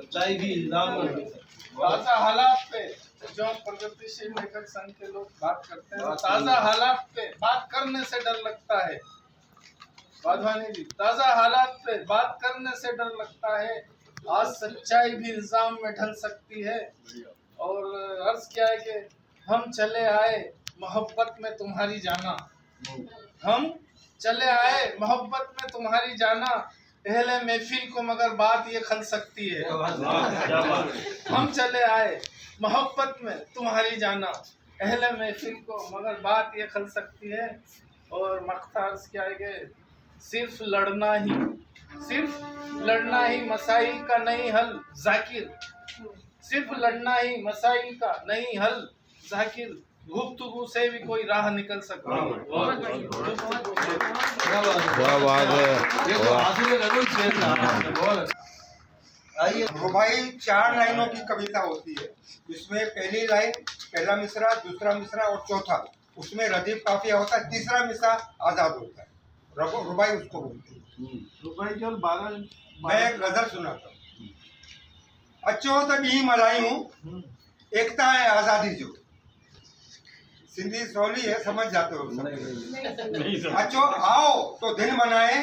सच्चाई भी इल्जाम में बदल सकती है। ताज़ा हालात पे जो प्रगतिशील लेखक संघ के लोग बात करते हैं, ताज़ा हालात पे बात करने से डर लगता है। वाधवानी जी, ताज़ा हालात पे बात करने से डर लगता है, आज सच्चाई भी इल्जाम में ढल सकती है। और अर्ज क्या है कि हम चले आए मोहब्बत में तुम्हारी जाना, हम चले आए मोहब्बत में तुम्हारी जाना, अहले महफिल को मगर बात ये खल सकती है। हम चले आए मोहब्बत में तुम्हारी जाना, अहले महफिल को मगर बात ये खल सकती है। और मख्तार्स क्या है कि सिर्फ लड़ना ही मसाइल का नहीं हल जाकिर, सिर्फ लड़ना ही मसाइल का नहीं हल जाकिर, गुफ्तगू से भी कोई राह निकल सकती है। क्या बात है। ये तो आंसू में जरूर छेद ना। आइए, रुबाई 4 लाइनों की कविता होती है। इसमें पहली लाइन, पहला मिसरा, दूसरा मिसरा और चौथा उसमें रदीफ काफिया होता है, तीसरा मिसरा आजाद होता है। रुबाई उसको बोलते हैं। रुबाई केवल 12 मैं एक गजल सुनाता हूँ। अच्छो तो डी मलाई हूँ, एकता है आजादी जो। सिंधी सोली है, समझ जाते हो सब। अच्छो आओ तो दिन मनाए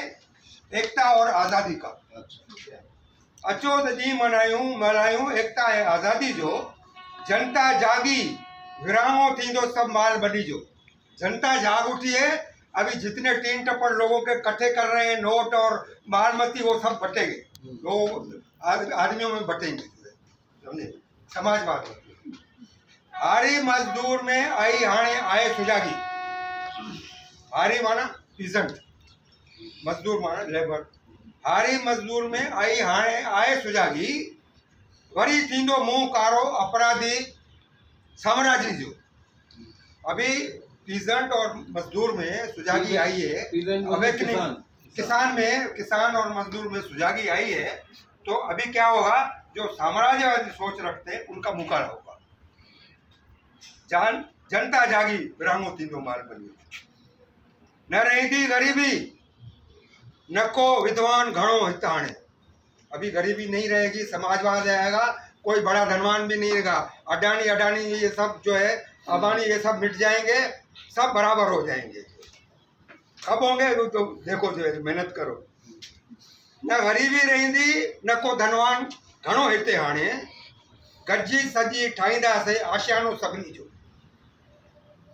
एकता और आजादी का। अच्छो तो डी मनायूं एकता है आजादी जो, जनता जागी विरामो थींदो सब माल बड़ी जो। जनता जाग उठी है, अभी जितने टीन टप्पर लोगों के इकट्ठे कर रहे हैं नोट और बालमती, वो सब बटेंगे, लोग आदमियों में बटेंगे, समझे, समाजवाद होती है। हारी मजदूर में आई हाणे आए सुजागी। हारी माना पीजेंट, मजदूर माना लेबर। हारी मजदूर में आई हाणे आए सुजागी, वरी थींदो मुंह कारो अपराधी साम्राज्य जो। अभी पीजेंट और मजदूर में सुजागी आई है, किसान और मजदूर में सुजागी आई है। तो अभी क्या होगा, जो साम्राज्यवादी सोच रखते हैं उनका मुकाबला होगा। जनता जागी विरामो थींदो माल बनी, न रही गरीबी न को विद्वान घणो हित हाणे। अभी गरीबी नहीं रहेगी, समाजवाद आएगा, कोई बड़ा धनवान भी नहीं रहेगा। अडानी ये सब जो है, अबानी ये सब मिट जाएंगे, सब बराबर हो जाएंगे। कब होंगे वो तो देखो, जो है मेहनत करो। न गरीबी रही न को धनवान घणो हिते हाणे, गजी सजी ठाईंदा से आशियानो सभिनी जो।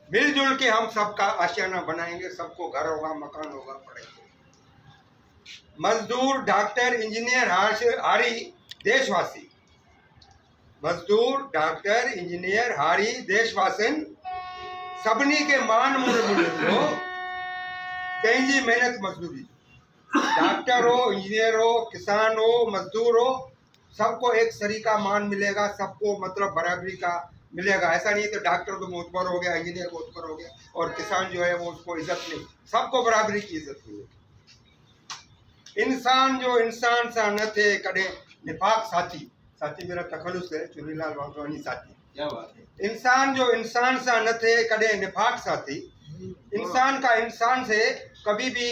मिलजुल के हम सबका आशियाना बनाएंगे, सबको घर होगा, मकान होगा, पढ़ाई होगा। मजदूर डॉक्टर इंजीनियर हारी देशवासी, मजदूर डॉक्टर इंजीनियर हारी देशवासिन सभिनी के मान मुड़ मिलो पंहिंजी मेहनत मजदूरी। डॉक्टर हो, इंजीनियर हो, किसान हो, मजदूर हो, सबको एक सरीका मान मिलेगा, सबको मतलब बराबरी का मिलेगा। ऐसा नहीं तो डॉक्टर तो मोतबर हो गया, इंजीनियर मोतबर हो गया और किसान जो है वो उसको इज्जत नहीं, सबको बराबरी की इज्जत मिलेगी। इंसान जो इंसान सा न थे कदे निफाक साथी, साथी मेरा तखलुस है, चुनीलाल वाधवानी साथी। क्या बात है। इंसान जो इंसान सा न थे कदे निफाक साथी, इंसान का इंसान से कभी भी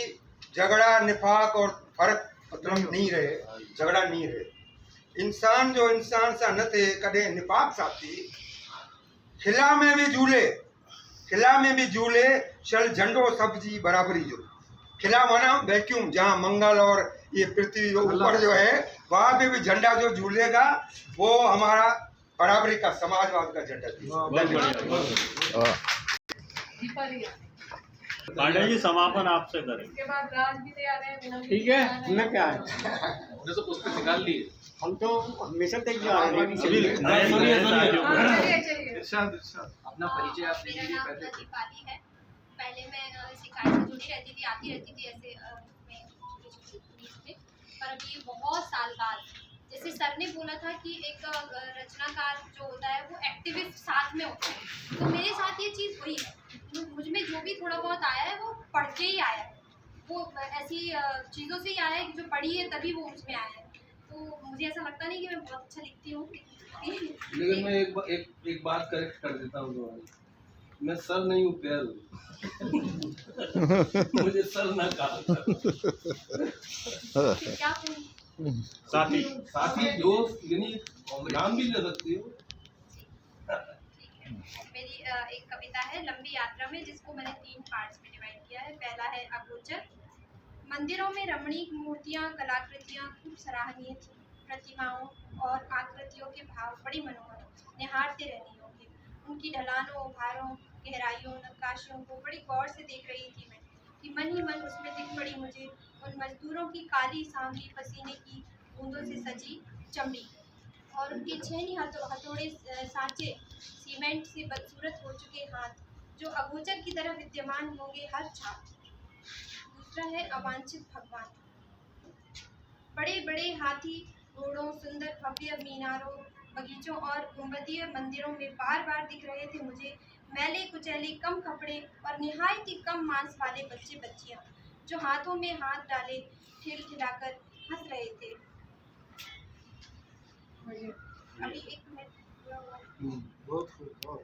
झगड़ा निफाक और फर्क मतलब नहीं रहे, झगड़ा नहीं रहे। इंसान जो इंसान सा न थे कदे निफाक साथी, खिला में भी झूले शल झंडो सब्जी बराबरी जो। खिला माना वैक्यूम, जहाँ मंगल और ये पृथ्वी ऊपर जो है वहाँ पे भी झंडा जो झूलेगा वो हमारा बराबरी का समाजवाद का झंडा थी। पांडे जी समापन आपसे करें। इसके बाद राज भी तैयार है। ठीक है, हमने क्या है, तो पुस्तक निकाल ली, हम तो हमेशा तक जा रहे हैं। अपना परिचय आप मेरा नाम दीपाली है। पहले मैं शिकायत से जुड़ी रहती थी, आती रहती थी ऐसे में, पर अभी बहुत साल बाद, जैसे सर ने बोला था कि एक रचनाकार जो होता है वो एक्टिविस्ट साथ में होता है, तो मेरे साथ ये चीज़ हुई है। मुझ में जो भी थोड़ा बहुत आया है वो पढ़ के ही आया है, वो ऐसी चीज़ों से ही आया है कि जो पढ़ी है तभी वो उसमें आया है। तो मुझे ऐसा लगता नहीं कि मैं बहुत अच्छा लिखती हूँ, लेकिन मैं एक बात करेक्ट कर देता हूँ, मैं सर नहीं हूँ, पैर हूँ। मुझे सर ना कहा। क्या साथी साथी दोस्त यानी नाम भी ले सकती हो। मेरी एक कविता है लंबी यात्रा में, जिसको मैंने 3 पार्ट्स में डिवाइड किया है। पहला है अगोचर। मंदिरों में रमणीक मूर्तियां, कलाकृतियां खूब सराहनीय थी। प्रतिमाओं और आकृतियों के भाव बड़ी मनोहर, निहारते रहने योग्य। उनकी ढलानों, उभारों, गहराइयों, नक्काशियों को बड़ी गौर से देख रही थी मैं, कि मन ही मन उसमें दिख पड़ी मुझे उन मजदूरों की काली सांवली पसीने की बूंदों से सजी चमड़ी, और उनके छेनी हथौड़े सांचे, सीमेंट से बदसूरत हो चुके हाथ, जो अगोचर की तरह विद्यमान होंगे हर छाप। दूसरा है अवांछित भगवान। बड़े बड़े हाथी घोड़ों, सुंदर भव्य मीनारों, बगीचों और गुंबदीय मंदिरों में बार बार दिख रहे थे मुझे मैले कुचैले, कम कपड़े और निहायत ही कम मांस वाले बच्चे बच्चियां, जो हाथों में हाथ डाले ठिलठिलाकर हंस रहे थे। अभी 1 मिनट पूरा हुआ। बहुत खूब।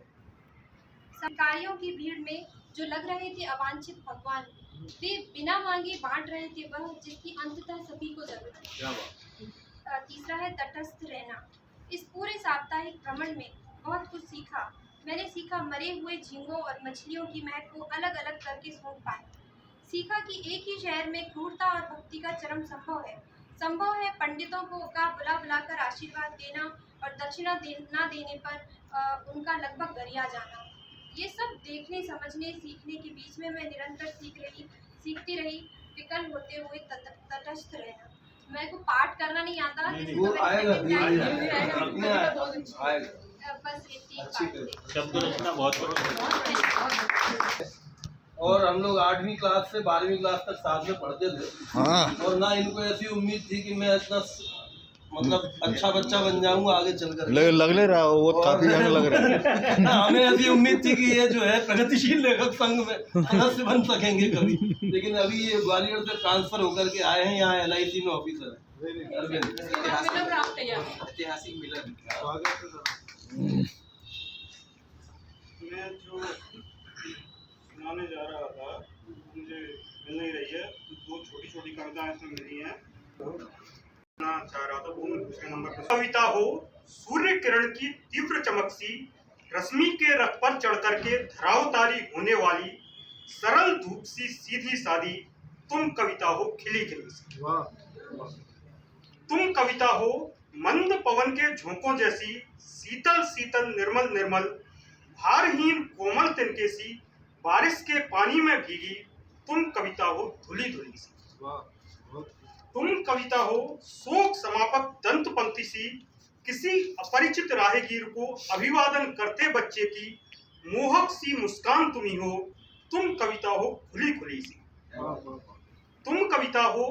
सरकारियों की भीड़ में जो लग रहे थे अवांछित भगवान, वे बिना मांगे बांट रहे थे वह जिसकी अंततः सभी को जरूरत है। तीसरा है तटस्थ रहना। इस पूरे साप्ताहिक भ्रमण में बहुत कुछ सीखा। मैंने सीखा मरे हुए झींगों और मछलियों की महक को अलग अलग करके सूंघ पाए। सीखा कि एक ही शहर में क्रूरता और भक्ति का चरम संभव है पंडितों को का बुला बुलाकर आशीर्वाद देना और दक्षिणा ना देने पर उनका लगभग गरिया जाना। ये सब देखने, समझने, सीखने के बीच में मैं निरंतर सीखती रही, विकल होते हुए तटस्थ रहना। मेरे को पाठ करना नहीं आता, वो आएगा अपने आएगा। बस ये 3 पाठ थे। शब्द रचना बहुत बढ़िया। और हम लोग 8वीं क्लास से 12वीं क्लास तक साथ में पढ़ते थे। हाँ। और ना इनको ऐसी उम्मीद थी कि मैं इतना मतलब अच्छा बच्चा बन जाऊंगा आगे चलकर। लग ले रहा वो काफी यंग लग रहा है। हमें ऐसी उम्मीद थी कि ये जो है प्रगतिशील लेखक संघ में सदस्य बन सकेंगे कभी, लेकिन अभी ये ग्वालियर से ट्रांसफर होकर के आए हैं यहाँ LIC में ऑफिसर है। अरविंद ऐतिहासिक मिलन। मैं जो सुनाने जा रहा था मुझे मिल नहीं रही है, 2 छोटी छोटी कविताएं इसमें मिली हैं। चाह रहा था वो मैं दूसरे नंबर पर। कविता हो सूर्य किरण की तीव्र चमक सी, रश्मि के रथ पर चढ़ करके धरावतारी होने वाली, सरल धूप सी सीधी सादी, तुम कविता हो खिली खिली सी। तुम कविता हो मंद पवन के झोंकों जैसी, शीतल शीतल निर्मल निर्मल, भारहीन कोमल तिनके सी, बारिश के पानी में भीगी, तुम कविता हो धुली धुली सी। तुम कविता हो शोक समापक दंत पंक्ति सी, किसी अपरिचित राहगीर को अभिवादन करते बच्चे की मोहक सी मुस्कान तुम्ही हो, तुम कविता हो खुली खुली सी। तुम कविता हो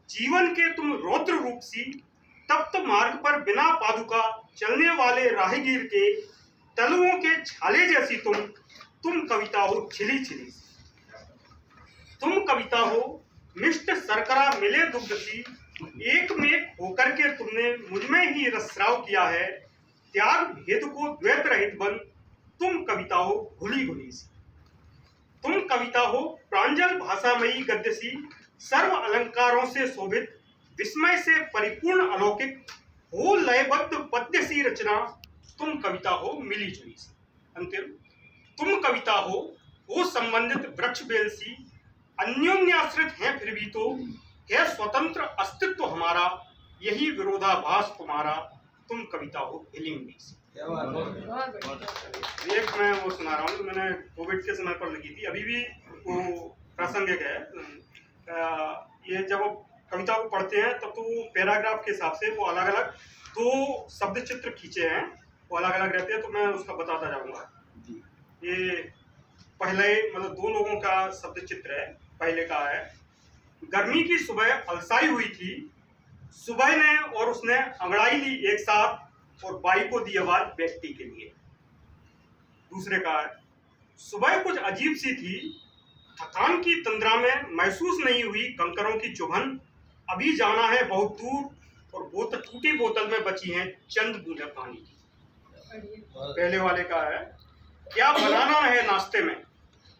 जीवन के तुम रौद्र रूप सी, तप्त मार्ग पर बिना पादुका चलने वाले राहगीर के तलुओं के छाले जैसी तुम कविता हो छिली छिली सी। तुम कविता हो मिष्ट सरकरा मिले दुग्ध सी, एक में होकर के तुमने मुझमें ही रसराव किया है, त्याग भेद को द्वैत रहित बन, तुम कविता हो घुली घुली सी। तुम कविता हो प्रांजल भाषामयी गद्य सी, सर्व अलंकारों से शोभित, विस्मय से परिपूर्ण अलौकिक, हो लयबद्ध पद्य सी रचना, तुम कविता हो मिली जुली सी। अंतिम, तुम कविता हो संबंधित वृक्ष बेल सी, अन्योन्याश्रित हैं फिर भी तो है स्वतंत्र अस्तित्व हमारा, यही विरोधाभास तुम्हारा, तुम कविता हो हिली मिली सी। एक मैं वो सुना रहा हूँ, तो मैंने कोविड के समय पर लिखी थी, अभी भी वो प्रासंगिक है। ये जब कविता को पढ़ते हैं तब तो पैराग्राफ के हिसाब से वो अलग अलग 2 शब्द चित्र खींचे हैं, वो अलग अलग रहते हैं, तो मैं उसका बताता जाऊंगा। ये पहले मतलब 2 लोगों का शब्द चित्र है। पहले का है, गर्मी की सुबह अलसाई हुई थी, सुबह ने और उसने अंगड़ाई ली एक साथ और बाई को दी आवाज व्यक्ति के लिए। दूसरे का है, सुबह कुछ अजीब सी थी, थकान की तंद्रा में महसूस नहीं हुई कंकरों की चुभन, अभी जाना है बहुत दूर और टूटी बोतल में बची हैं चंद बूंदें पानी की। पहले वाले का है, क्या बनाना है नाश्ते में,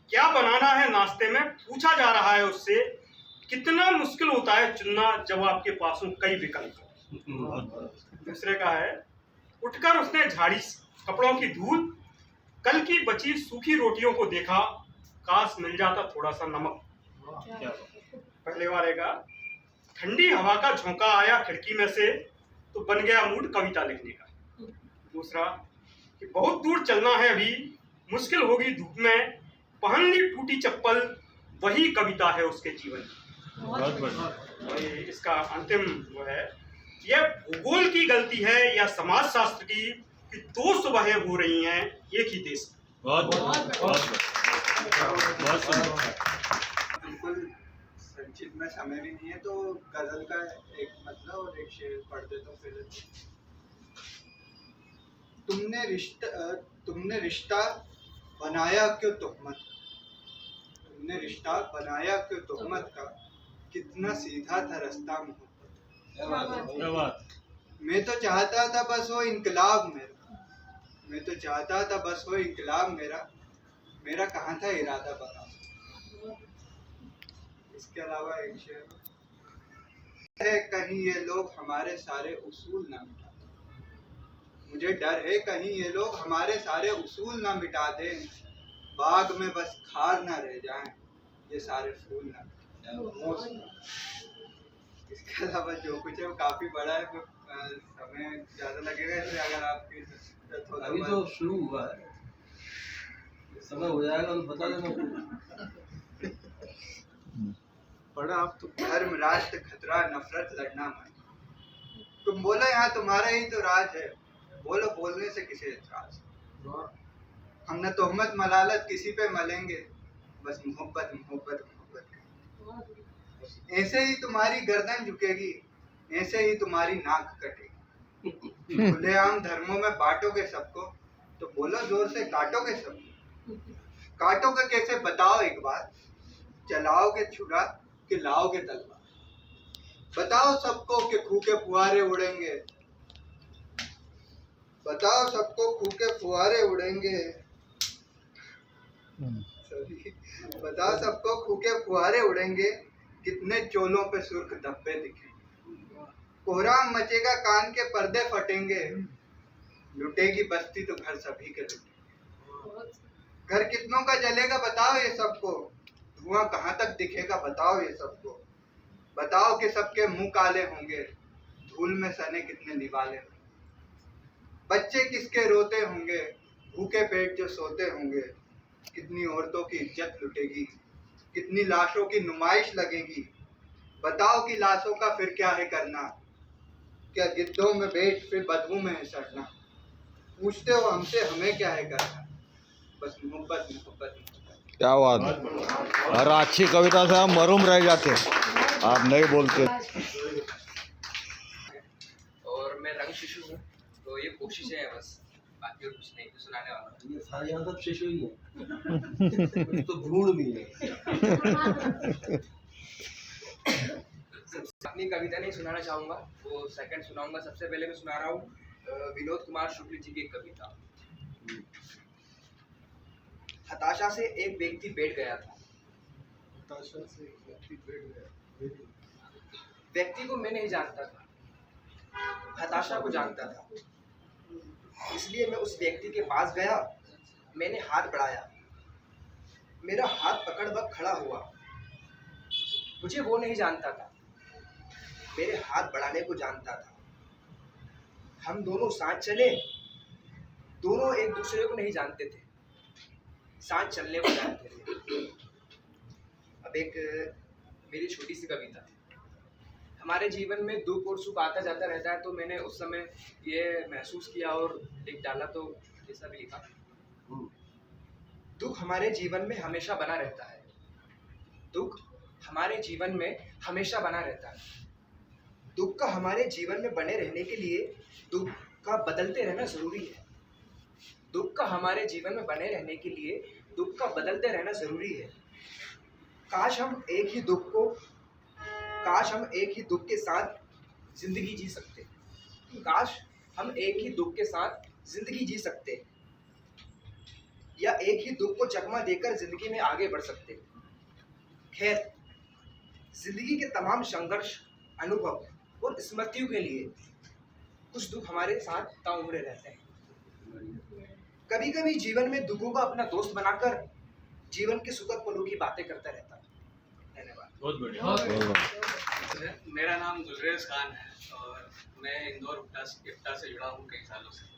क्या बनाना है नाश्ते में, पूछा जा रहा है उससे, कितना मुश्किल होता है चुनना जब आपके पास हो कई विकल्प। दूसरे का है, उठकर उसने झाड़ी कपड़ों की धूल, कल की बची सूखी रोटियों को देखा, काश मिल जाता थोड़ा सा नमक। पहले वाले का, ठंडी हवा का झोंका आया खिड़की में से तो बन गया मूड कविता लिखने का। दूसरा कि बहुत दूर चलना है अभी, मुश्किल होगी धूप में, पहन ली टूटी चप्पल, वही कविता है उसके जीवन की। और इसका अंतिम वो है, यह भूगोल की गलती है या समाज शास्त्र की कि दो सुबहें हो रही हैं एक ही देश में। बिल्कुल संचित में समय भी नहीं है, तो गजल का एक मतलब और एक शेर पढ़ देता हूँ फिर। तुमने रिश्ता बनाया क्यों तोहमत, तुमने रिश्ता बनाया क्यों तोहमत का, कितना सीधा था रास्ता मोहब्बत। मैं तो चाहता था बस वो इनकलाब मेरा, मैं तो चाहता था बस वो इनकलाब मेरा, मेरा कहाँ था इरादा बता। इसके अलावा एक शेर है, कहीं ये लोग हमारे सारे उसूल ना मिटा दें, मुझे डर है कहीं ये लोग हमारे सारे उसूल ना मिटा दें, बाग में बस खार ना रह जाएं, ये सारे फूल ना। इसके अलावा जो कुछ है वो काफी बड़ा है, समय ज्यादा लगेगा, इसलिए अगर आपकी अभी तो शुरू हुआ है, समय हो जाएगा तो बता देना। पढ़ा आप तो। धर्म राष्ट्र खतरा नफरत लड़ना मन, तुम बोलो यहाँ तुम्हारा ही तो राज है, बोलो बोलने से किसे एतराज। हम न तोहमत मलालत किसी पे मलेंगे, बस मोहब्बत मोहब्बत मोहब्बत। ऐसे ही तुम्हारी गर्दन झुकेगी, ऐसे ही तुम्हारी नाक कटेगी। खुलेआम धर्मों में बांटोगे सबको, तो बोलो जोर से काटोगे सबको। काटोगे कैसे बताओ एक बार, चलाओगे छुरा कि लाओगे तलवार। बताओ सबको कि खूह के फुहारे उड़ेंगे, बताओ सबको खूह के फुहारे उड़ेंगे, बताओ सबको खूह के फुहारे उड़ेंगे, कितने चोलों पे सुर्ख धब्बे दिखेंगे। कोहराम मचेगा कान के पर्दे फटेंगे, लुटेगी बस्ती तो घर सभी के लुटेंगे। घर कितनों का जलेगा बताओ ये सबको, धुआं कहाँ तक दिखेगा बताओ ये सबको। बताओ कि सबके मुंह काले होंगे, धूल में सने कितने निवाले होंगे। बच्चे किसके रोते होंगे, भूखे पेट जो सोते होंगे। कितनी औरतों की इज्जत लुटेगी, कितनी लाशों की नुमाइश लगेगी। बताओ कि लाशों का फिर क्या है करना, क्या गिद्धों में बैठ फिर बदबू में है सड़ना। पूछते हो हमसे हमें क्या है करना, बस मोहब्बत मोहब्बत। क्या बात, और अच्छी कविता से हम मरूम रह जाते, आप नहीं बोलते। और मैं रंग शिशु हूँ, तो ये कोशिशें हैं बस, बाकी और कुछ नहीं तो सुनाने वाला। ये सारे यहाँ सब शिशु ही है, कुछ तो भ्रूण भी है। अपनी कविता नहीं सुनाना चाहूँगा, वो सेकंड सुनाऊंगा। सबसे पहले मैं सुना रहा हूँ विनोद कुमार शुक्ल जी की एक कविता। हताशा से एक व्यक्ति बैठ गया था, हताशा से एक व्यक्ति बैठ गया। व्यक्ति को मैं नहीं जानता था, हताशा को जानता था। इसलिए मैं उस व्यक्ति के पास गया, मैंने हाथ बढ़ाया, मेरा हाथ पकड़ वक्त खड़ा हुआ। मुझे वो नहीं जानता था, मेरे हाथ बढ़ाने को जानता था। हम दोनों साथ चले, दोनों एक दूसरे को नहीं जानते थे, साथ चलने को जानते थे। अब एक मेरी छोटी सी कविता है। हमारे जीवन में दुख और सुख आता जाता रहता है, तो मैंने उस समय ये महसूस किया और लिख डाला, तो जैसा भी लिखा। दुख हमारे जीवन में हमेशा बना रहता है, दुख हमारे जीवन में हमेशा बना रहता है। दुख का हमारे जीवन में बने रहने के लिए दुख का बदलते रहना ज़रूरी है। दुख का हमारे जीवन में बने रहने के लिए दुख का बदलते रहना ज़रूरी है। काश हम एक ही दुख के साथ ज़िंदगी जी सकते। काश हम एक ही दुख के साथ ज़िंदगी जी सकते, या एक ही दुख को चकमा देकर ज़िंदगी में आगे बढ़ सकते। खैर, जिंदगी के तमाम संघर्ष, अनुभव और स्मृतियों के लिए कुछ दुख हमारे साथ ताउम्रे रहते हैं। कभी कभी जीवन में दुखों का अपना दोस्त बनाकर जीवन के सुखद पलों की बातें करता रहता है। धन्यवाद। बहुत बढ़िया। मेरा नाम गुलरेज खान है और मैं इंदौर इफ्ता से जुड़ा हूँ कई सालों से।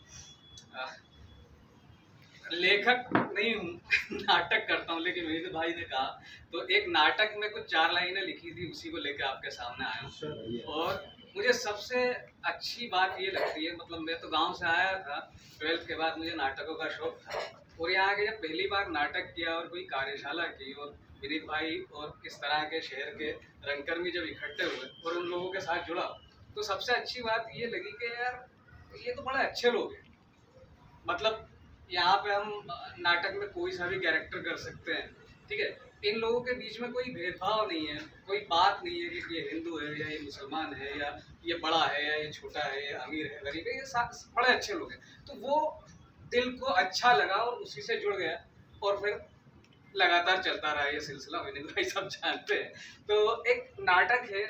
लेखक नहीं हूँ, नाटक करता हूँ, लेकिन मेरे भाई ने कहा तो एक नाटक में कुछ 4 लाइनें लिखी थी, उसी को लेकर आपके सामने आया हूँ। और मुझे सबसे अच्छी बात ये लगती है, मतलब मैं तो गांव से आया था, 12th के बाद मुझे नाटकों का शौक था और यहाँ आके जब पहली बार नाटक किया और कोई कार्यशाला की और विनीत भाई और इस तरह के शहर के रंगकर्मी जब इकट्ठे हुए और उन लोगों के साथ जुड़ा, तो सबसे अच्छी बात ये लगी कि यार ये तो बड़े अच्छे लोग हैं। मतलब यहाँ पे हम नाटक में कोई सा भी कैरेक्टर कर सकते हैं, ठीक है। इन लोगों के बीच में कोई भेदभाव नहीं है, कोई बात नहीं है कि ये हिंदू है या ये मुसलमान है या ये बड़ा है या ये छोटा है या अमीर है गरीब है, ये बड़े अच्छे लोग हैं। तो वो दिल को अच्छा लगा और उसी से जुड़ गया और फिर लगातार चलता रहा ये सिलसिला, मैंने भाई सब जानते हैं। तो एक नाटक है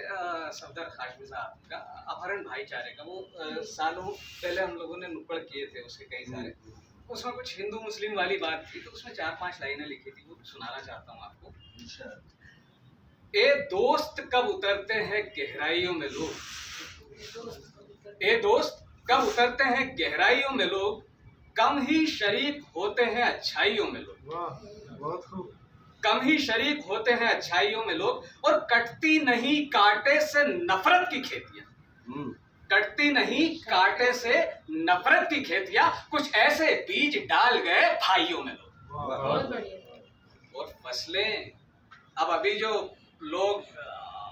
सफदर हाशमी साहब का, अपहरण भाईचारे का, वो सालों पहले हम लोगों ने नुक्कड़ किए थे उसके कई सारे। उसमें कुछ हिंदू मुस्लिम वाली बात थी, तो उसमें 4-5 लाइनें लिखी थी, वो सुनाना चाहता हूँ आपको। ए दोस्त कब उतरते हैं गहराइयों में लोग, ए दोस्त कब उतरते हैं गहराइयों में लोग, कम ही शरीक होते हैं अच्छाइयों में लोग। बहुत खूब। कम ही शरीक होते हैं अच्छाइयों में लोग, और कटती नहीं कांटे से नफरत की खेतियां, कटती नहीं कांटे से नफरत की खेतियां, कुछ ऐसे बीज डाल गए भाइयों में लोग। और फसलें, अब अभी जो लोग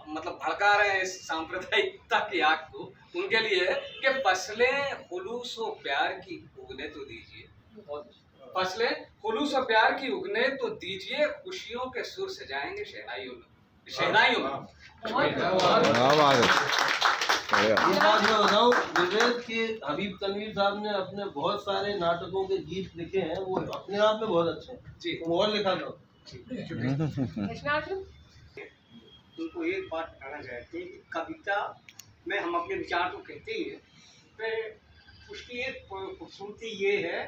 मतलब भड़का रहे हैं इस सांप्रदायिकता की आग को, उनके लिए है कि फसलें खुलूस और प्यार की उगने तो दीजिए, फसलें खुलूस और प्यार की उगने तो दीजिए, खुशियों के सुर सजाएंगे शहनाइयों में, शहनाइयों में। ये बात मैं बताऊं, गुलरेज के हबीब तनवीर साहब ने अपने बहुत सारे नाटकों के गीत लिखे हैं, वो अपने आप में बहुत अच्छे हैं जी। और लिखा था उनको एक बात बताना चाहते हैं कि कविता में हम अपने विचार को कहते ही हैं, तो उसकी एक खूबसूरती ये है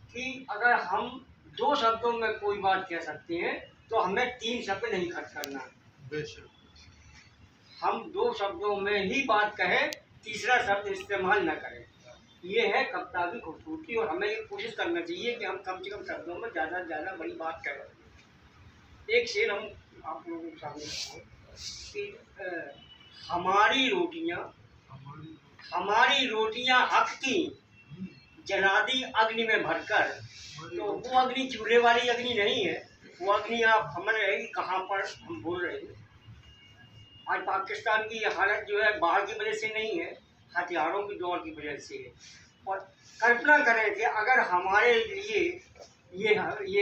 कि अगर हम 2 शब्दों में कोई बात कह सकते हैं तो हमें 3 शब्द नहीं खर्च करना है। हम 2 शब्दों में ही बात कहें, तीसरा शब्द इस्तेमाल न करें। ये है कविता की खूबसूरती, और हमें ये कोशिश करना चाहिए कि हम कम से कम शब्दों में ज़्यादा से ज़्यादा बड़ी बात करें। एक शेर हम आप लोगों के सामने कि हमारी रोटियां हक की जला दी अग्नि में भरकर। तो वो अग्नि चूल्हे वाली अग्नि नहीं है, वो अग्नि आप समझ रहे हैं कहाँ पर हम बोल रहे हैं। आज पाकिस्तान की हालत जो है बाहर की वजह से नहीं है, हथियारों की दौर की वजह से है। और कल्पना करें कि अगर हमारे लिए ये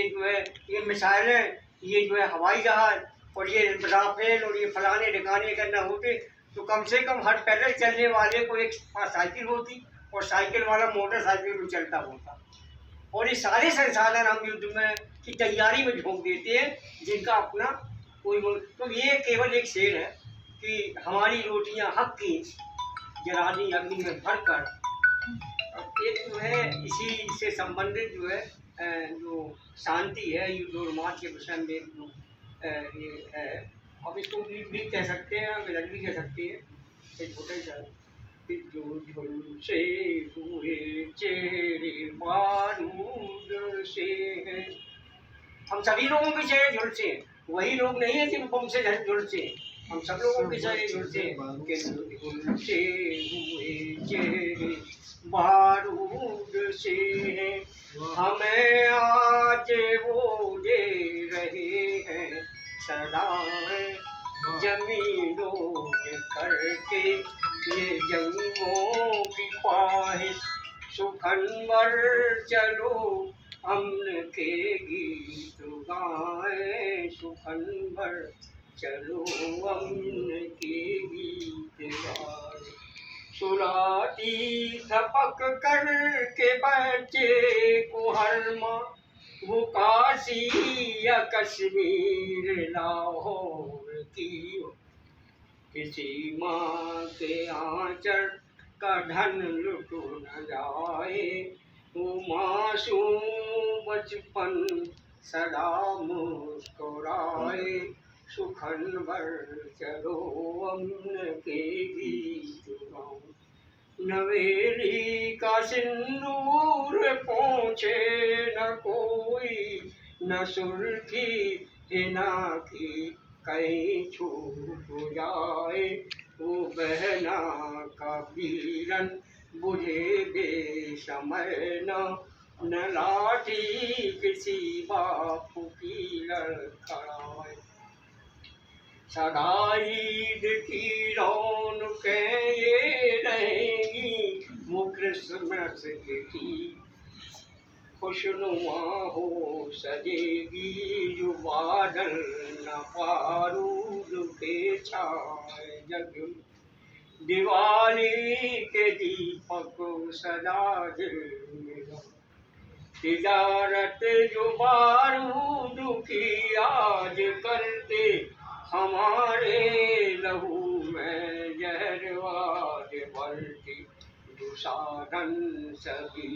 जो है ये मिसाइलें, ये जो है हवाई जहाज और ये राफेल और ये फलाने ठिकाने करना होते, तो कम से कम हर पैदल चलने वाले को एक साइकिल होती और साइकिल वाला मोटरसाइकिल भी चलता होता। और ये सारे संसाधन हम युद्ध में की तैयारी में झोंक देते हैं, जिनका अपना कोई तो ये केवल एक शेर है कि हमारी रोटियां हक की जला दी अग्नि में भरकर। एक जो है इसी से संबंधित जो है जो शांति है, युद्ध और रोमांच के विषय में जो ये है, अब इसको भी कह सकते हैं, गजल भी कह सकते हैं। एक छोटे से हुए चेहरे बारूद से हैं, हम सभी लोगों के चेहरे झुलसे हैं, वही लोग नहीं है जिन बम से झुलसे हैं, हम सब लोगों के चेहरे झुलसे हैं। से हुए चेहरे बारूद से हैं, हमें आज वो दे रहे हैं सदाएं जमीनों में करके ये जंगों की ख्वाहिश सुखनवर चलो अमन के गीत गाएं, सुखनवर चलो अमन के गीत गाएं। सुराती थपक कर के बच्चे को हर माँ, वो काशी या कश्मीर लाहौर की किसी माँ के आंचल का धन लुट न जाए, वो मासूम बचपन सदा मुस्कुराए। सुखन भर चलो अमन के गीत गाओ, नवेली का सिंदूर पहुँचे न कोई, न सुर्खी हिना की कहीं छूट जाए। वो बहना का बीरन बुझे बेसमय न लाठी किसी बापू की लड़खड़ाए। सदा ईद की रौनकें ये रहेंगी, वो क्रिसमस की खुशनुमा हो सजेगी, जो बादल न बारूद के छाए जग में। दिवाली के दीपक सदा दिल में, तिजारत जो बारूद की आज करते, हमारे लहू में जहरवाद भरती। दुशासन सभी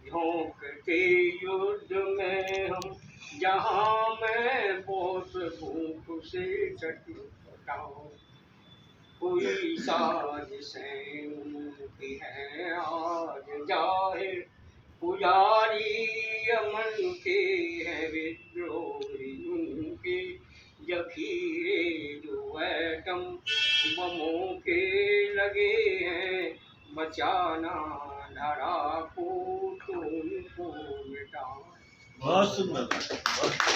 झोंकते युद्ध में हम, जहाँ मैं बहुत भूख से चटपटाऊं। कोई साजिशें उनकी हैं आज जाहिर, पुजारी अमन के हैं विद्रोही उनके। जखीरे जो एटम बमों के लगे हैं, बचाना धरा को तुमको मिटा। बहुत सुंदर।